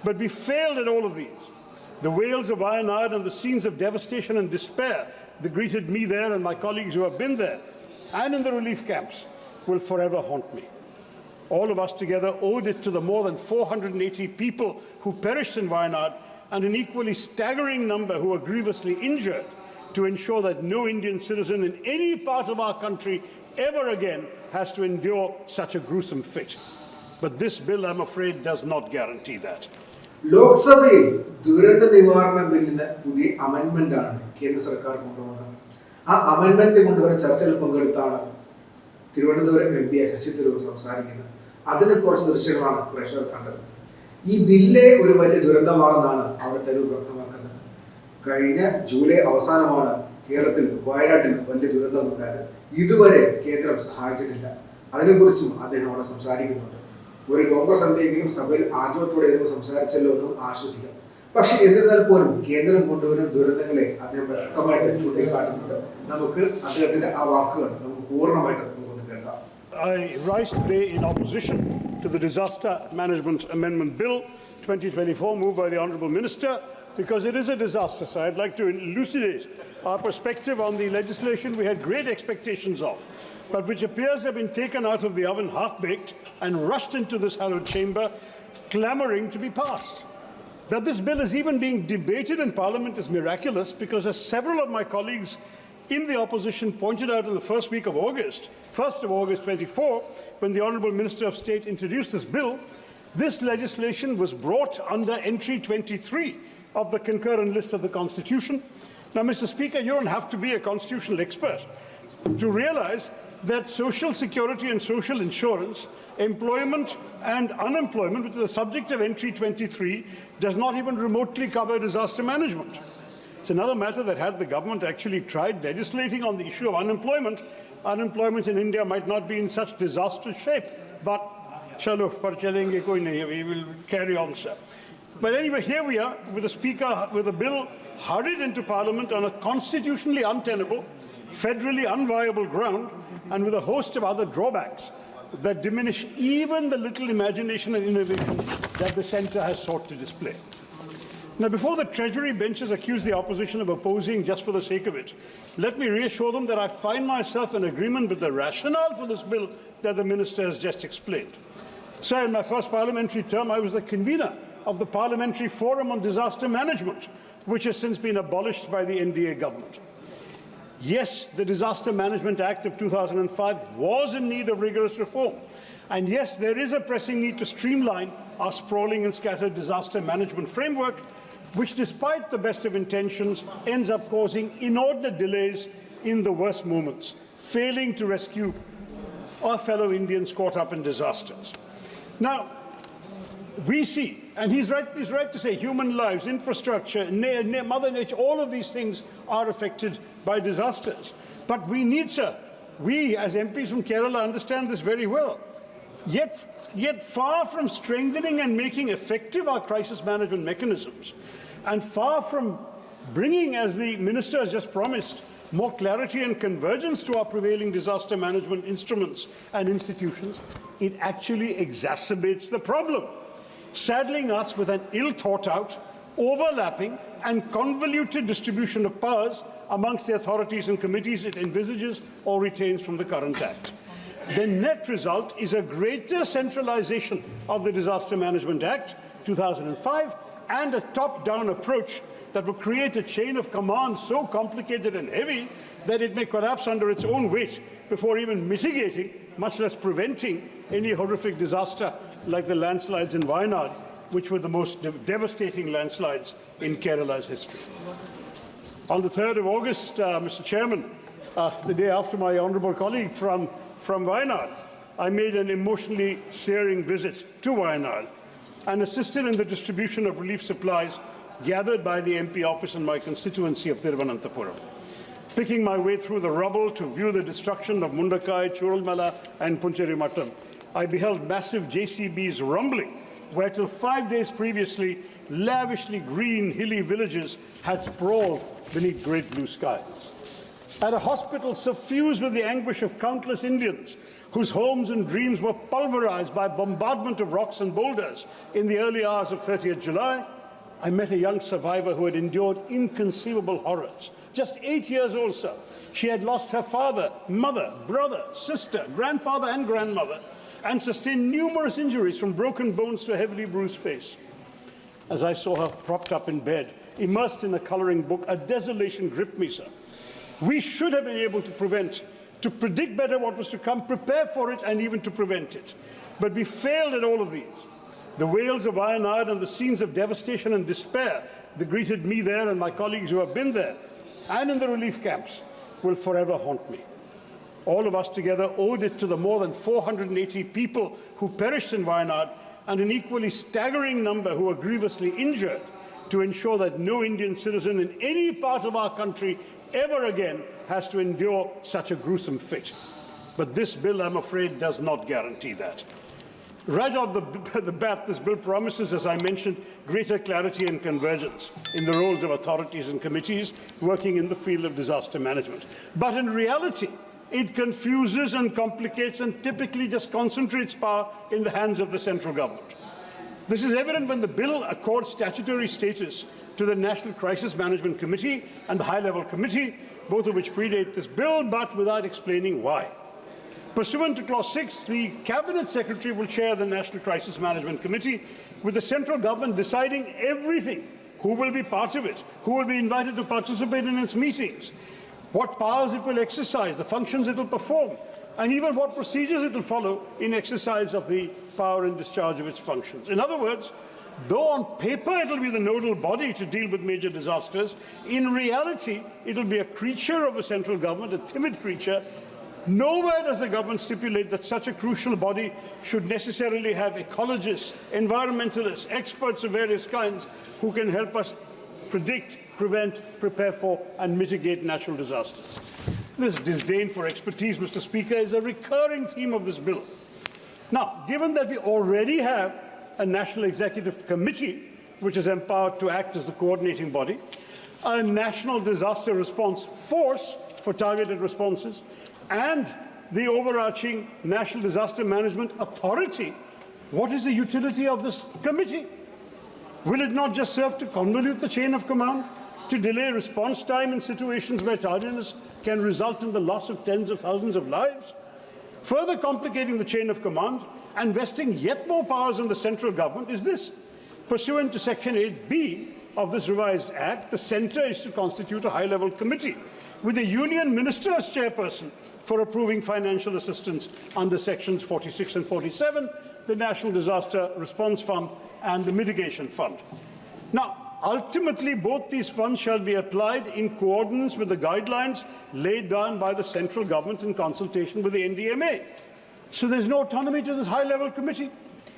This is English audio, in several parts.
But we failed at all of these. The wails of Wayanad and the scenes of devastation and despair that greeted me there and my colleagues who have been there and in the relief camps will forever haunt me. All of us together owed it to the more than 480 people who perished in Wayanad and an equally staggering number who were grievously injured to ensure that no Indian citizen in any part of our country ever again has to endure such a gruesome fate. But this bill, I'm afraid, does not guarantee that. ലോക്സഭയിൽ ദുരന്ത നിവാരണ ബില്ലിന് പുതിയ അമെൻമെന്റാണ് കേന്ദ്ര സർക്കാർ കൊണ്ടുവന്നത്. ആ അമെൻമെന്റ് കൊണ്ടുവരുന്ന ചർച്ചയിൽ പങ്കെടുത്താണ് തിരുവനന്തപുരം MP സസിതരൂർ സംസാരിക്കുന്നത്. അതിന് കുറച്ച് ദൃശ്യങ്ങളാണ് പ്രേക്ഷകർ കണ്ടത്. ഈ ബില്ല് ഒരു വലിയ ദുരന്തമാണെന്നാണ് അവർ തരൂർ വ്യക്തമാക്കുന്നത്. കഴിഞ്ഞ ജൂലൈ അവസാനമാണ് കേരളത്തിൽ വയനാട്ടിൽ വലിയ ദുരന്തമുണ്ടായത്. ഇതുവരെ കേന്ദ്രം സഹായിച്ചിട്ടില്ല. അതിനെക്കുറിച്ചും അദ്ദേഹം അവിടെ സംസാരിക്കുന്നുണ്ട്. ഒരു കോൺഗ്രസ് എംപിയെങ്കിലും സഭയിൽ ആർജവത്തോടെ സംസാരിച്ചല്ലോ എന്നും ആശ്വസിക്കാം. പക്ഷെ എന്നിരുന്നാൽ പോലും കേന്ദ്രം കൊണ്ടുവരുന്ന ദുരന്തങ്ങളെ അദ്ദേഹം വ്യക്തമായിട്ട് ചൂണ്ടിക്കാട്ടുന്നുണ്ട്. നമുക്ക് അദ്ദേഹത്തിന്റെ ആ വാക്കുകൾ നമുക്ക് പൂർണ്ണമായിട്ട് കേൾക്കാം. I rise today in opposition to the Disaster Management Amendment Bill 2024 moved by the Honourable Minister because it is a disaster. So I'd like to elucidate our perspective on the legislation we had great expectations of, but which appears to have been taken out of the oven half-baked and rushed into this hallowed chamber, clamouring to be passed. That this bill is even being debated in Parliament is miraculous because, as several of my colleagues in the opposition pointed out in the first week of August, 1st of August 24, when the Honourable Minister of State introduced this bill, this legislation was brought under entry 23 of the concurrent list of the Constitution. Now, Mr. Speaker, you don't have to be a constitutional expert to realise that social security and social insurance, employment and unemployment, which is the subject of entry 23, does not even remotely cover disaster management. It's another matter that had the government actually tried legislating on the issue of unemployment, unemployment in India might not be in such disastrous shape. But chalo, par chalenge koi nahi, we will carry on, sir. But anyway, here we are with a speaker, with a bill hurried into Parliament on a constitutionally untenable, federally unviable ground, and with a host of other drawbacks that diminish even the little imagination and innovation that the centre has sought to display. Now, before the Treasury benches accuse the opposition of opposing just for the sake of it, let me reassure them that I find myself in agreement with the rationale for this bill that the Minister has just explained. Sir, in my first parliamentary term, I was the convener of the Parliamentary Forum on Disaster Management, which has since been abolished by the NDA government. Yes, the Disaster Management Act of 2005 was in need of rigorous reform. And yes, there is a pressing need to streamline our sprawling and scattered disaster management framework, which, despite the best of intentions, ends up causing inordinate delays in the worst moments, failing to rescue our fellow Indians caught up in disasters. Now, we see, and he's right to say, human lives, infrastructure, Mother Nature, all of these things are affected by disasters. But we need, sir, we as MPs from Kerala understand this very well. Yet far from strengthening and making effective our crisis management mechanisms, and far from bringing, as the Minister has just promised, more clarity and convergence to our prevailing disaster management instruments and institutions, it actually exacerbates the problem, saddling us with an ill-thought-out, overlapping and convoluted distribution of powers amongst the authorities and committees it envisages or retains from the current Act. The net result is a greater centralization of the Disaster Management Act 2005 and a top-down approach that will create a chain of command so complicated and heavy that it may collapse under its own weight before even mitigating, much less preventing, any horrific disaster like the landslides in Wayanad, which were the most devastating landslides in Kerala's history. On the 3rd of August, Mr. Chairman, the day after my honourable colleague from Wayanad, I made an emotionally searing visit to Wayanad and assisted in the distribution of relief supplies gathered by the MP office in my constituency of Thiruvananthapuram. Picking my way through the rubble to view the destruction of Mundakai, Churalmala and Puncherimattam, I beheld massive JCBs rumbling where till 5 days previously lavishly green hilly villages had sprawled beneath great blue skies. at a hospital suffused with the anguish of countless Indians whose homes and dreams were pulverized by bombardment of rocks and boulders in the early hours of 30th July, I met a young survivor who had endured inconceivable horrors. Just 8 years old, sir. She had lost her father, mother, brother, sister, grandfather and grandmother, and sustained numerous injuries from broken bones to a heavily bruised face. As I saw her propped up in bed, immersed in a coloring book, a desolation gripped me, sir. We should have been able to predict better what was to come, prepare for it, and even to prevent it. But we failed at all of these. The wails of Wayanad and the scenes of devastation and despair that greeted me there and my colleagues who have been there, and in the relief camps, will forever haunt me. All of us together owed it to the more than 480 people who perished in Wayanad and an equally staggering number who were grievously injured to ensure that no Indian citizen in any part of our country ever again has to endure such a gruesome fate. But this bill, I'm afraid, does not guarantee that. Right off the bat, this bill promises, as I mentioned, greater clarity and convergence in the roles of authorities and committees working in the field of disaster management. But in reality, it confuses and complicates and typically just concentrates power in the hands of the central government. This is evident when the bill accords statutory status to the National Crisis Management Committee and the High-Level Committee, both of which predate this bill, but without explaining why. Pursuant to Clause 6, the Cabinet Secretary will chair the National Crisis Management Committee, with the central government deciding everything: who will be part of it, who will be invited to participate in its meetings, what powers it will exercise, the functions it will perform, and even what procedures it will follow in exercise of the power and discharge of its functions. In other words, though on paper it will be the nodal body to deal with major disasters, in reality it will be a creature of the central government, a timid creature. Nowhere does the government stipulate that such a crucial body should necessarily have ecologists, environmentalists, experts of various kinds who can help us predict, prevent, prepare for, and mitigate natural disasters. This disdain for expertise, Mr. Speaker, is a recurring theme of this bill. Now, given that we already have a National Executive Committee, which is empowered to act as the coordinating body, a National Disaster Response Force for targeted responses, and the overarching National Disaster Management Authority, what is the utility of this committee? Will it not just serve to convolute the chain of command, to delay response time in situations where tardiness can result in the loss of tens of thousands of lives? Further complicating the chain of command and vesting yet more powers in the central government is this: pursuant to Section 8B of this revised Act, the Centre is to constitute a high-level committee with a union minister as chairperson for approving financial assistance under Sections 46 and 47, the National Disaster Response Fund and the Mitigation Fund. Now, ultimately, both these funds shall be applied in coordinates with the guidelines laid down by the central government in consultation with the NDMA. So there's no autonomy to this high-level committee.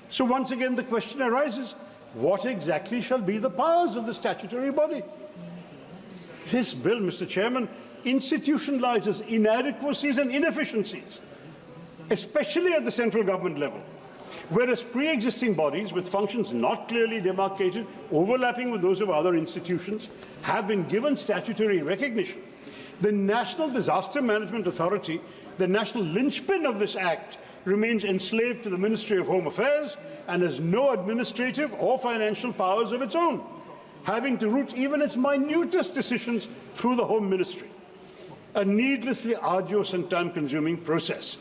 So once again, the question arises, what exactly shall be the powers of the statutory body? This bill, Mr. Chairman, institutionalizes inadequacies and inefficiencies, especially at the central government level, whereas pre-existing bodies with functions not clearly demarcated, overlapping with those of other institutions, have been given statutory recognition. The National Disaster Management Authority, the national linchpin of this Act, remains enslaved to the Ministry of Home Affairs and has no administrative or financial powers of its own, having to route even its minutest decisions through the Home Ministry. A needlessly arduous and time-consuming process.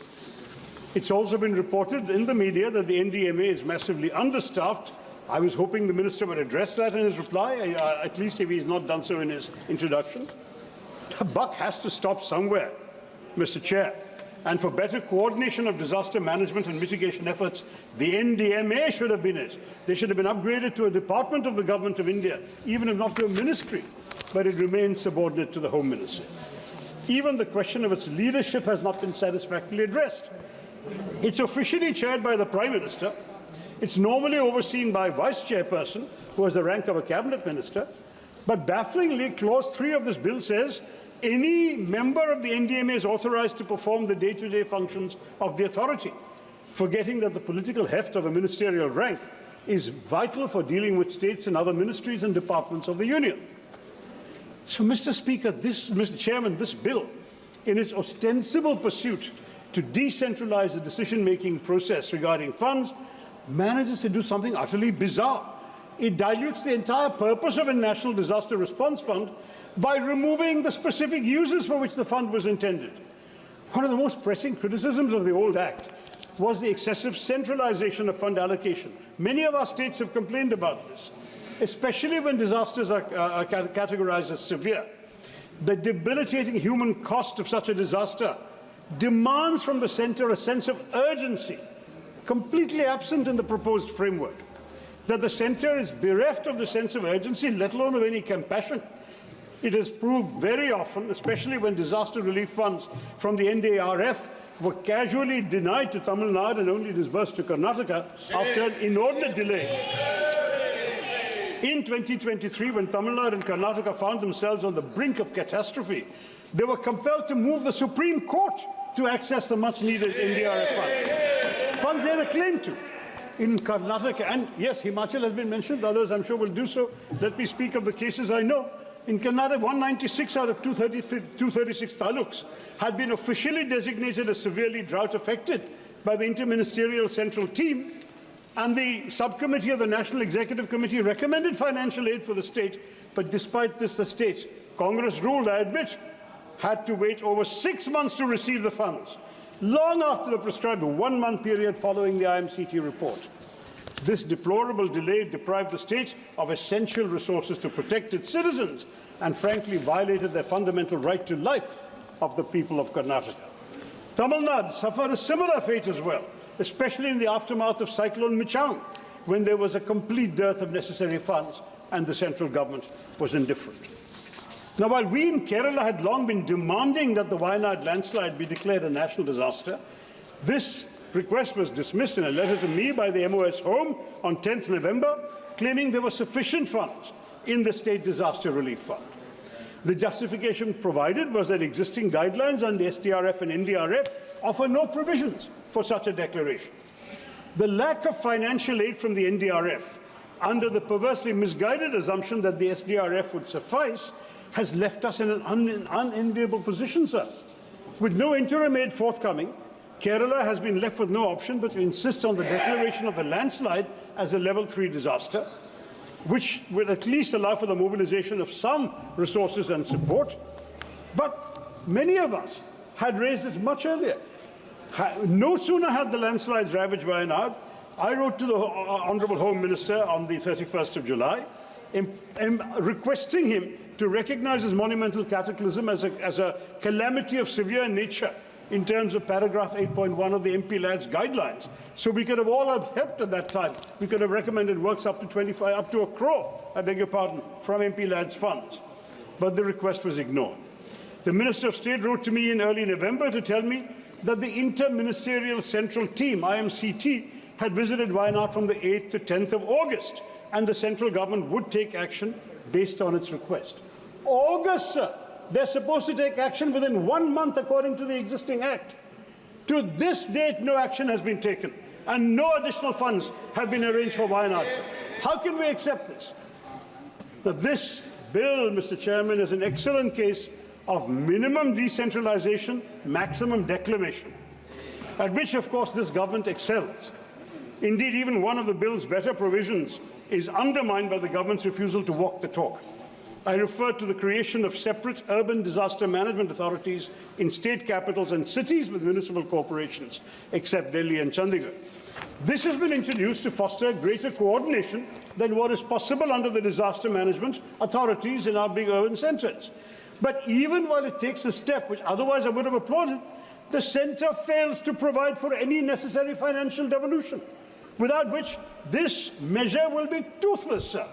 It's also been reported in the media that the NDMA is massively understaffed. I was hoping the Minister would address that in his reply, at least if he's not done so in his introduction. The buck has to stop somewhere, Mr. Chair. And for better coordination of disaster management and mitigation efforts, the NDMA should have been it. They should have been upgraded to a department of the Government of India, even if not to a ministry, but it remains subordinate to the Home Ministry. Even the question of its leadership has not been satisfactorily addressed. It's officially chaired by the Prime Minister. It's normally overseen by Vice Chairperson, who has the rank of a Cabinet Minister. But bafflingly, Clause 3 of this bill says any member of the NDMA is authorized to perform the day-to-day functions of the authority, forgetting that the political heft of a ministerial rank is vital for dealing with states and other ministries and departments of the Union. So, Mr. Speaker, Mr. Chairman, this bill in its ostensible pursuit to decentralize the decision-making process regarding funds, manages to do something utterly bizarre. It dilutes the entire purpose of a National Disaster Response Fund by removing the specific uses for which the fund was intended. One of the most pressing criticisms of the old Act was the excessive centralization of fund allocation. Many of our states have complained about this, especially when disasters are categorized as severe. The debilitating human cost of such a disaster demands from the centre a sense of urgency, completely absent in the proposed framework. That the centre is bereft of the sense of urgency, let alone of any compassion. It has proved very often, especially when disaster relief funds from the NDRF were casually denied to Tamil Nadu and only disbursed to Karnataka after an inordinate delay. In 2023, when Tamil Nadu and Karnataka found themselves on the brink of catastrophe, they were compelled to move the Supreme Court to access the much-needed NDRF funds. Funds they had a claim to. In Karnataka, and yes, Himachal has been mentioned, others I'm sure will do so. Let me speak of the cases I know. In Karnataka, 196 out of 236 taluks had been officially designated as severely drought-affected by the interministerial central team, and the subcommittee of the National Executive Committee recommended financial aid for the state, but despite this, the state, Congress ruled, I admit, had to wait over 6 months to receive the funds, long after the prescribed 1-month period following the IMCT report. This deplorable delay deprived the state of essential resources to protect its citizens and frankly violated their fundamental right to life of the people of Karnataka. Tamil Nadu suffered a similar fate as well, especially in the aftermath of Cyclone Michaung, when there was a complete dearth of necessary funds and the central government was indifferent. Now, while we in Kerala had long been demanding that the Wayanad landslide be declared a national disaster, this request was dismissed in a letter to me by the MOS Home on 10th November, claiming there were sufficient funds in the State Disaster Relief Fund. The justification provided was that existing guidelines on the SDRF and NDRF offer no provisions for such a declaration. The lack of financial aid from the NDRF, under the perversely misguided assumption that the SDRF would suffice, has left us in an unenviable position, sir. With no interim aid forthcoming, Kerala has been left with no option but to insist on the declaration of a landslide as a level 3 disaster, which will at least allow for the mobilization of some resources and support. But many of us had raised this much earlier. No sooner had the landslides ravaged Wayanad, I wrote to the Honourable Home Minister on the 31st of July, requesting him to recognise this monumental cataclysm as a calamity of severe nature in terms of paragraph 8.1 of the MP Lads guidelines. So we could have all helped at that time. We could have recommended works up to 25, up to 1 crore, I beg your pardon, from MP Lads funds. But the request was ignored. The Minister of State wrote to me in early November to tell me that the Inter-Ministerial Central Team, IMCT, had visited Wayanad from the 8th to 10th of August, and the central government would take action based on its request. August, sir. They're supposed to take action within 1 month according to the existing Act. To this date, no action has been taken, and no additional funds have been arranged for Wayanad, sir. How can we accept this? Now, this bill, Mr. Chairman, is an excellent case of minimum decentralization, maximum declamation, at which, of course, this government excels. Indeed, even one of the bill's better provisions is undermined by the government's refusal to walk the talk. I refer to the creation of separate urban disaster management authorities in state capitals and cities with municipal corporations, except Delhi and Chandigarh. This has been introduced to foster greater coordination than what is possible under the disaster management authorities in our big urban centres. But even while it takes a step which otherwise I would have applauded, the centre fails to provide for any necessary financial devolution, without which this measure will be toothless, sir.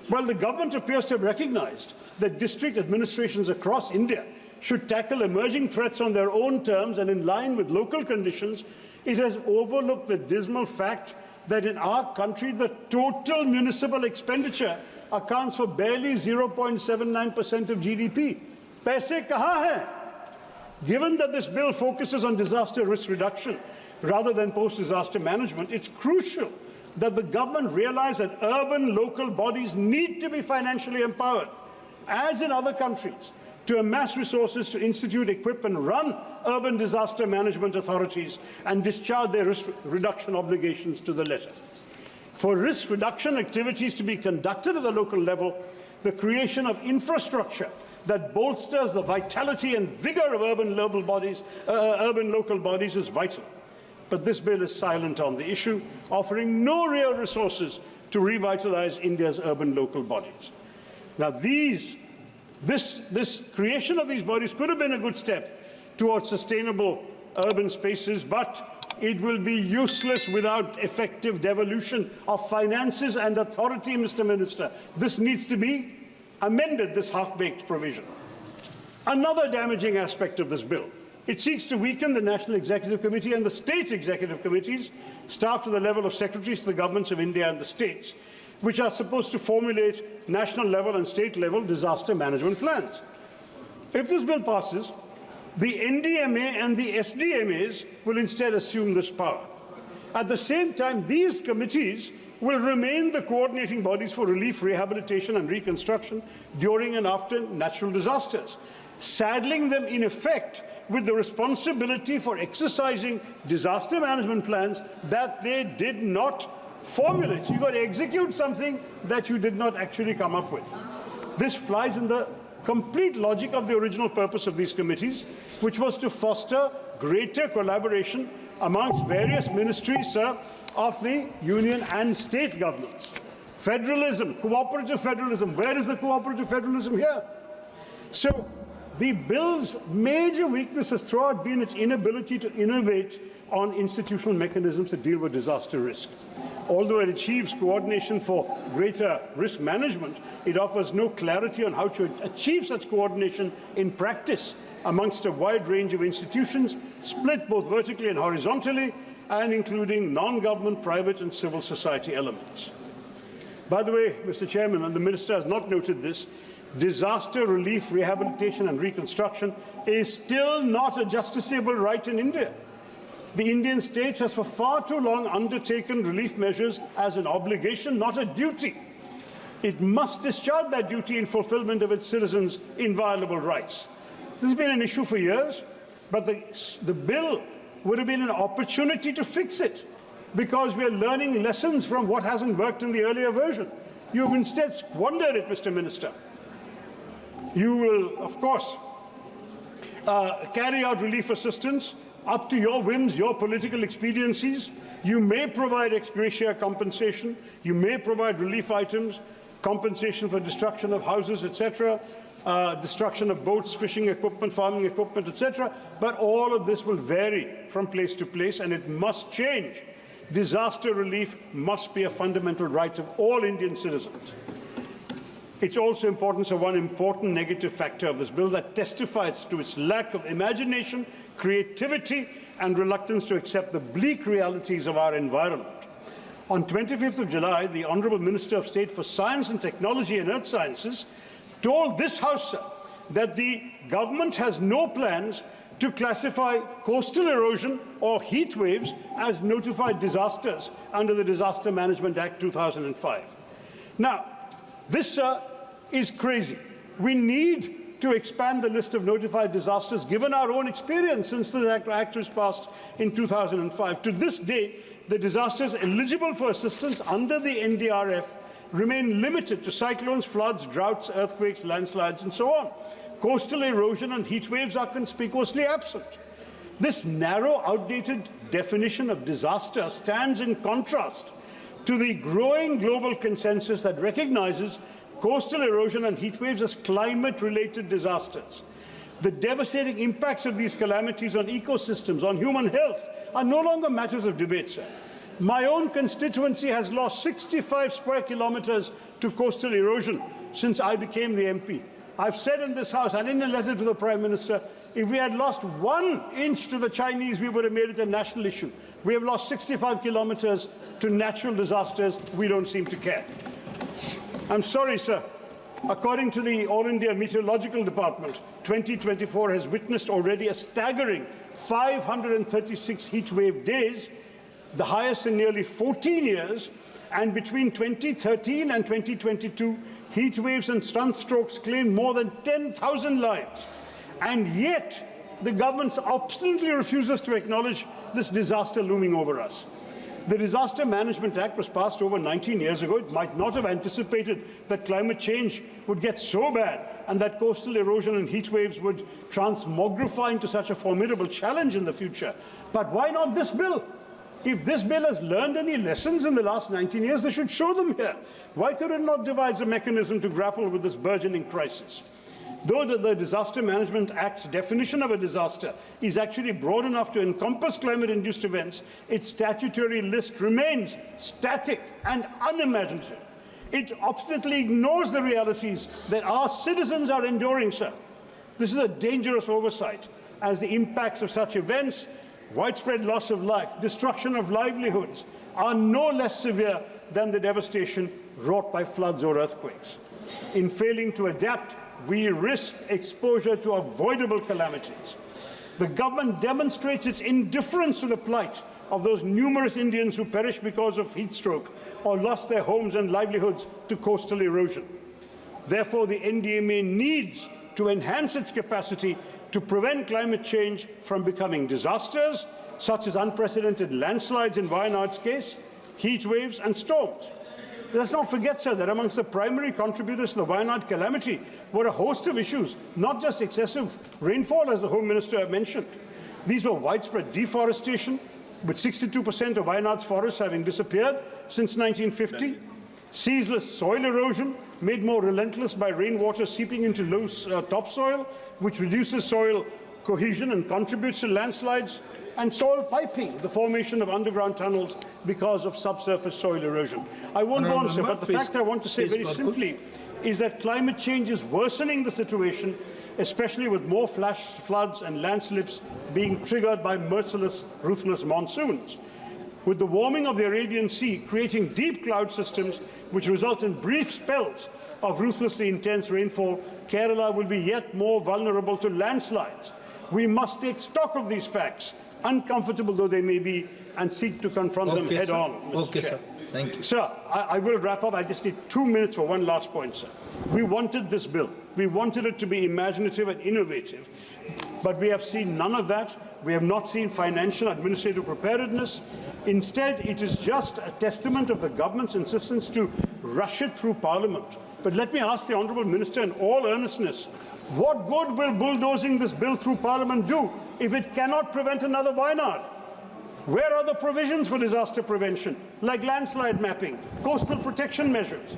While the government appears to have recognized that district administrations across India should tackle emerging threats on their own terms and in line with local conditions, it has overlooked the dismal fact that in our country, the total municipal expenditure accounts for barely 0.79% of GDP. Paise kahan hai? Given that this bill focuses on disaster risk reduction rather than post-disaster management, it's crucial that the government realize that urban local bodies need to be financially empowered. As in other countries, to amass resources to institute, equip and run urban disaster management authorities and discharge their risk reduction obligations to the letter. For risk reduction activities to be conducted at the local level, the creation of infrastructure that bolsters the vitality and vigor of urban local bodies is vital. But this bill is silent on the issue, offering no real resources to revitalize India's urban local bodies. Now, this creation of these bodies could have been a good step towards sustainable urban spaces, but it will be useless without effective devolution of finances and authority, Mr. Minister. This needs to be amended, this half-baked provision. Another damaging aspect of this bill, it seeks to weaken the National Executive Committee and the state executive committees, staffed to the level of secretaries to the governments of India and the states, which are supposed to formulate national level and state level disaster management plans. If this bill passes, the NDMA and the SDMAs will instead assume this power. At the same time, these committees will remain the coordinating bodies for relief, rehabilitation and reconstruction during and after natural disasters, saddling them in effect with the responsibility for exercising disaster management plans that they did not formulate. So you've got to execute something that you did not actually come up with. This flies in the complete logic of the original purpose of these committees, which was to foster greater collaboration amongst various ministries of the union and state governments. Federalism, cooperative federalism. Where is the cooperative federalism here? So the bill's major weakness has throughout been its inability to innovate on institutional mechanisms to deal with disaster risk. Although it achieves coordination for greater risk management, it offers no clarity on how to achieve such coordination in practice amongst a wide range of institutions, split both vertically and horizontally, and including non-government, private and civil society elements. By the way, Mr. Chairman, and the Minister has not noted this, disaster relief, rehabilitation and reconstruction is still not a justiciable right in India. The Indian state has for far too long undertaken relief measures as an obligation, not a duty. It must discharge that duty in fulfillment of its citizens' inviolable rights. This has been an issue for years, but the bill would have been an opportunity to fix it, because we are learning lessons from what hasn't worked in the earlier version. You have instead squandered it, Mr. Minister. You will, of course, carry out relief assistance up to your whims, your political expediencies. You may provide ex gratia compensation. You may provide relief items, compensation for destruction of houses, etc., destruction of boats, fishing equipment, farming equipment, etc. But all of this will vary from place to place, and it must change. Disaster relief must be a fundamental right of all Indian citizens. It's also important, so one important negative factor of this bill that testifies to its lack of imagination, creativity, and reluctance to accept the bleak realities of our environment. On 25th of July, the Honourable Minister of State for Science and Technology and Earth Sciences told this House that the government has no plans to classify coastal erosion or heat waves as notified disasters under the Disaster Management Act 2005. Now, this is crazy. We need to expand the list of notified disasters given our own experience since the Act was passed in 2005. To this day, the disasters eligible for assistance under the NDRF remain limited to cyclones, floods, droughts, earthquakes, landslides, and so on. Coastal erosion and heat waves are conspicuously absent. This narrow, outdated definition of disaster stands in contrast to the growing global consensus that recognizes coastal erosion and heat waves as climate-related disasters. The devastating impacts of these calamities on ecosystems, on human health, are no longer matters of debate, sir. My own constituency has lost 65 square kilometers to coastal erosion since I became the MP. I've said in this House and in a letter to the Prime Minister, if we had lost 1 inch to the Chinese, we would have made it a national issue. We have lost 65 kilometers to natural disasters. We don't seem to care. I'm sorry, sir. According to the All India Meteorological Department, 2024 has witnessed already a staggering 536 heat wave days, the highest in nearly 14 years, And between 2013 and 2022, heat waves and sunstrokes claimed more than 10,000 lives. And yet, the government obstinately refuses to acknowledge this disaster looming over us. The Disaster Management Act was passed over 19 years ago. It might not have anticipated that climate change would get so bad and that coastal erosion and heat waves would transmogrify into such a formidable challenge in the future. But why not this bill? If this bill has learned any lessons in the last 19 years, they should show them here. Why could it not devise a mechanism to grapple with this burgeoning crisis? Though the Disaster Management Act's definition of a disaster is actually broad enough to encompass climate-induced events, its statutory list remains static and unimaginative. It obstinately ignores the realities that our citizens are enduring, sir. This is a dangerous oversight, as the impacts of such events, widespread loss of life, destruction of livelihoods, are no less severe than the devastation wrought by floods or earthquakes. In failing to adapt, we risk exposure to avoidable calamities. The government demonstrates its indifference to the plight of those numerous Indians who perished because of heat stroke or lost their homes and livelihoods to coastal erosion. Therefore, the NDMA needs to enhance its capacity to prevent climate change from becoming disasters, such as unprecedented landslides in Wayanad's case, heat waves and storms. Let's not forget, sir, that amongst the primary contributors to the Wayanad calamity were a host of issues, not just excessive rainfall, as the Home Minister mentioned. These were widespread deforestation, with 62% of Wayanad's forests having disappeared since 1950, ceaseless soil erosion, made more relentless by rainwater seeping into loose topsoil, which reduces soil cohesion and contributes to landslides, and soil piping, the formation of underground tunnels because of subsurface soil erosion. I won't go on, sir, but the fact I want to say very simply is that climate change is worsening the situation, especially with more flash floods and landslips being triggered by merciless, ruthless monsoons. With the warming of the Arabian Sea creating deep cloud systems which result in brief spells of ruthlessly intense rainfall, Kerala will be yet more vulnerable to landslides. We must take stock of these facts, uncomfortable though they may be, and seek to confront them head on, Mr. Chair. Sir. Thank you. Sir, I will wrap up. I just need 2 minutes for one last point, sir. We wanted this bill. We wanted it to be imaginative and innovative, but we have seen none of that. We have not seen financial administrative preparedness. Instead, it is just a testament of the government's insistence to rush it through Parliament. But let me ask the Honourable Minister in all earnestness, what good will bulldozing this bill through Parliament do if it cannot prevent another Wayanad? Where are the provisions for disaster prevention, like landslide mapping, coastal protection measures?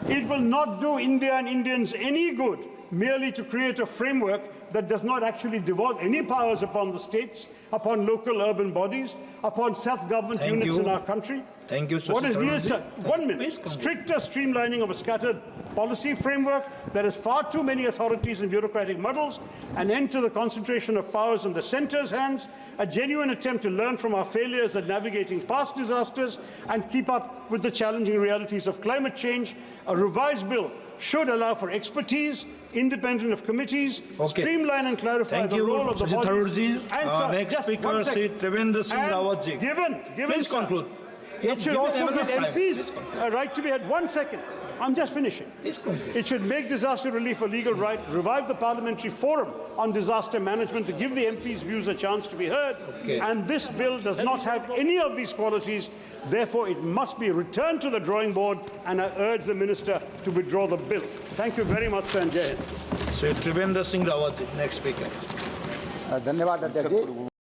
It will not do India and Indians any good merely to create a framework that does not actually devolve any powers upon the states, upon local urban bodies, upon self-government units in our country. Thank you, What is needed, sir? 1 minute. Please Stricter streamlining of a scattered policy framework that has far too many authorities and bureaucratic muddles, an end to the concentration of powers in the centre's hands, a genuine attempt to learn from our failures at navigating past disasters and keep up with the challenging realities of climate change. A revised bill should allow for expertise, independent of committees, streamline and clarify the role of the bodies. And next speaker, Sri Trivendra Singh Rawatji. Given, Please conclude. It should also give MPs a right to be heard. 1 second. I'm just finishing. It should make disaster relief a legal right, revive the parliamentary forum on disaster management to give the MPs' views a chance to be heard. And this bill does not have any of these qualities. Therefore, it must be returned to the drawing board, and I urge the Minister to withdraw the bill. Thank you very much, Sanjay. Sri Trivendra Singh Rawatji, next speaker. धन्यवाद अध्यक्ष जी।